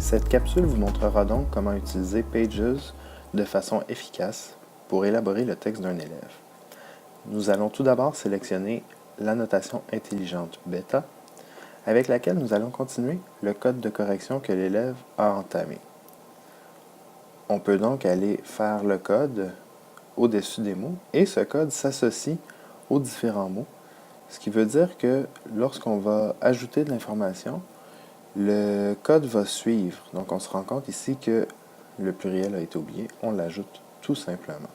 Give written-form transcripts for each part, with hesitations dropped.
Cette capsule vous montrera donc comment utiliser Pages de façon efficace pour élaborer le texte d'un élève. Nous allons tout d'abord sélectionner l'annotation intelligente bêta, avec laquelle nous allons continuer le code de correction que l'élève a entamé. On peut donc aller faire le code au-dessus des mots et ce code s'associe aux différents mots, ce qui veut dire que lorsqu'on va ajouter de l'information, le code va suivre. Donc on se rend compte ici que le pluriel a été oublié, on l'ajoute tout simplement.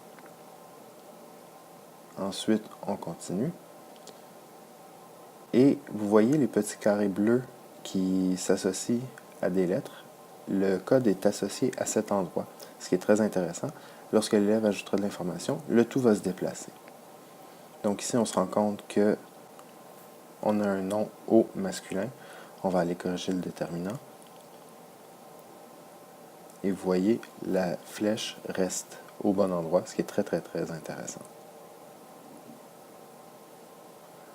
Ensuite, on continue. Et vous voyez les petits carrés bleus qui s'associent à des lettres. Le code est associé à cet endroit, ce qui est très intéressant. Lorsque l'élève ajoutera de l'information, le tout va se déplacer. Donc ici, on se rend compte que on a un nom au masculin. On va aller corriger le déterminant. Et vous voyez, la flèche reste au bon endroit, ce qui est très intéressant.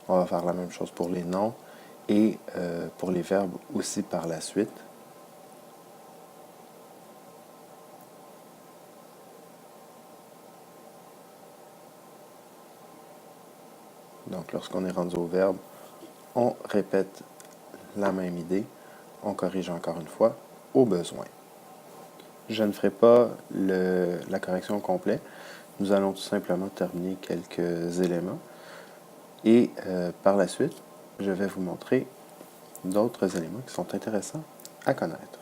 On va faire la même chose pour les noms et pour les verbes aussi par la suite. Donc lorsqu'on est rendu au verbe, on répète la même idée, on corrige encore une fois au besoin. Je ne ferai pas la correction au complet, nous allons tout simplement terminer quelques éléments et par la suite, je vais vous montrer d'autres éléments qui sont intéressants à connaître.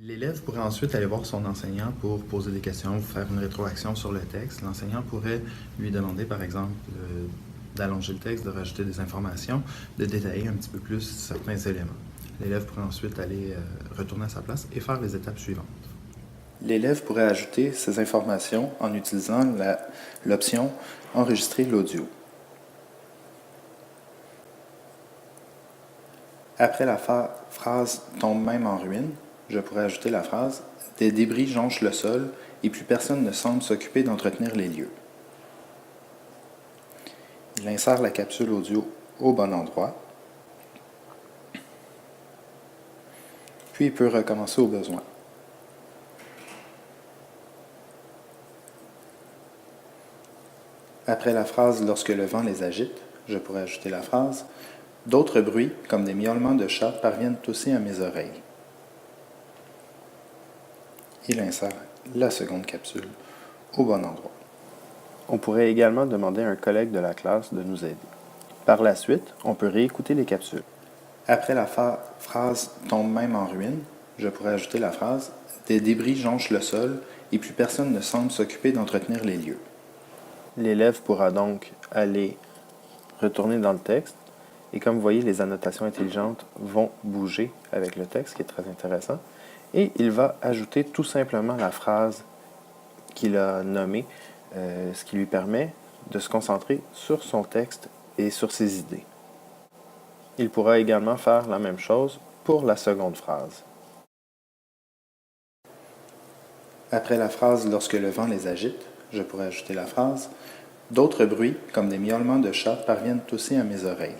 L'élève pourrait ensuite aller voir son enseignant pour poser des questions ou faire une rétroaction sur le texte. L'enseignant pourrait lui demander, par exemple, d'allonger le texte, de rajouter des informations, de détailler un petit peu plus certains éléments. L'élève pourrait ensuite aller retourner à sa place et faire les étapes suivantes. L'élève pourrait ajouter ces informations en utilisant l'option « Enregistrer l'audio ». Après la phrase « tombe même en ruine », je pourrais ajouter la phrase « Des débris jonchent le sol et plus personne ne semble s'occuper d'entretenir les lieux ». Il insère la capsule audio au bon endroit, puis il peut recommencer au besoin. Après la phrase « Lorsque le vent les agite », je pourrais ajouter la phrase « D'autres bruits, comme des miaulements de chats, parviennent aussi à mes oreilles ». Il insère la seconde capsule au bon endroit. On pourrait également demander à un collègue de la classe de nous aider. Par la suite, on peut réécouter les capsules. Après la phrase « tombe même en ruine », je pourrais ajouter la phrase « Des débris jonchent le sol et plus personne ne semble s'occuper d'entretenir les lieux ». L'élève pourra donc aller retourner dans le texte et comme vous voyez, les annotations intelligentes vont bouger avec le texte, ce qui est très intéressant. Et il va ajouter tout simplement la phrase qu'il a nommée, ce qui lui permet de se concentrer sur son texte et sur ses idées. Il pourra également faire la même chose pour la seconde phrase. Après la phrase « Lorsque le vent les agite », je pourrais ajouter la phrase « D'autres bruits, comme des miaulements de chats, parviennent aussi à mes oreilles ».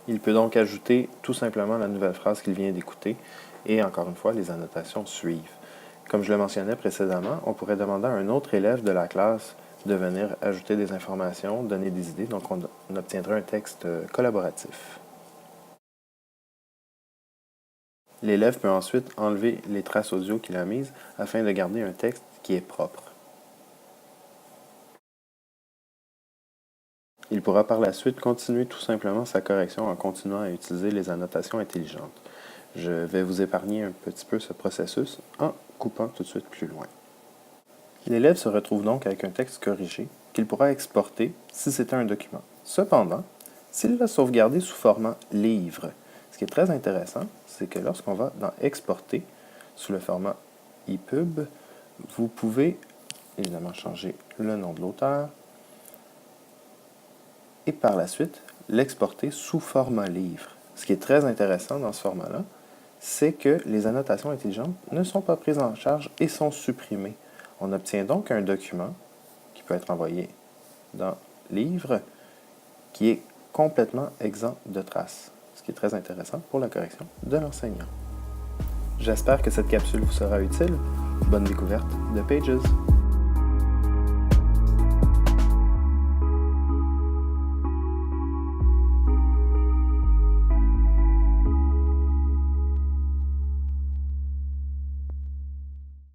Il peut donc ajouter tout simplement la nouvelle phrase qu'il vient d'écouter et encore une fois, les annotations suivent. Comme je le mentionnais précédemment, on pourrait demander à un autre élève de la classe de venir ajouter des informations, donner des idées, donc on obtiendrait un texte collaboratif. L'élève peut ensuite enlever les traces audio qu'il a mises afin de garder un texte qui est propre. Il pourra par la suite continuer tout simplement sa correction en continuant à utiliser les annotations intelligentes. Je vais vous épargner un petit peu ce processus en coupant tout de suite plus loin. L'élève se retrouve donc avec un texte corrigé qu'il pourra exporter si c'était un document. Cependant, s'il l'a sauvegardé sous format livre, ce qui est très intéressant, c'est que lorsqu'on va dans Exporter, sous le format EPUB, vous pouvez évidemment changer le nom de l'auteur et par la suite l'exporter sous format livre. Ce qui est très intéressant dans ce format-là, c'est que les annotations intelligentes ne sont pas prises en charge et sont supprimées. On obtient donc un document qui peut être envoyé dans Livre qui est complètement exempt de traces, ce qui est très intéressant pour la correction de l'enseignant. J'espère que cette capsule vous sera utile. Bonne découverte de Pages!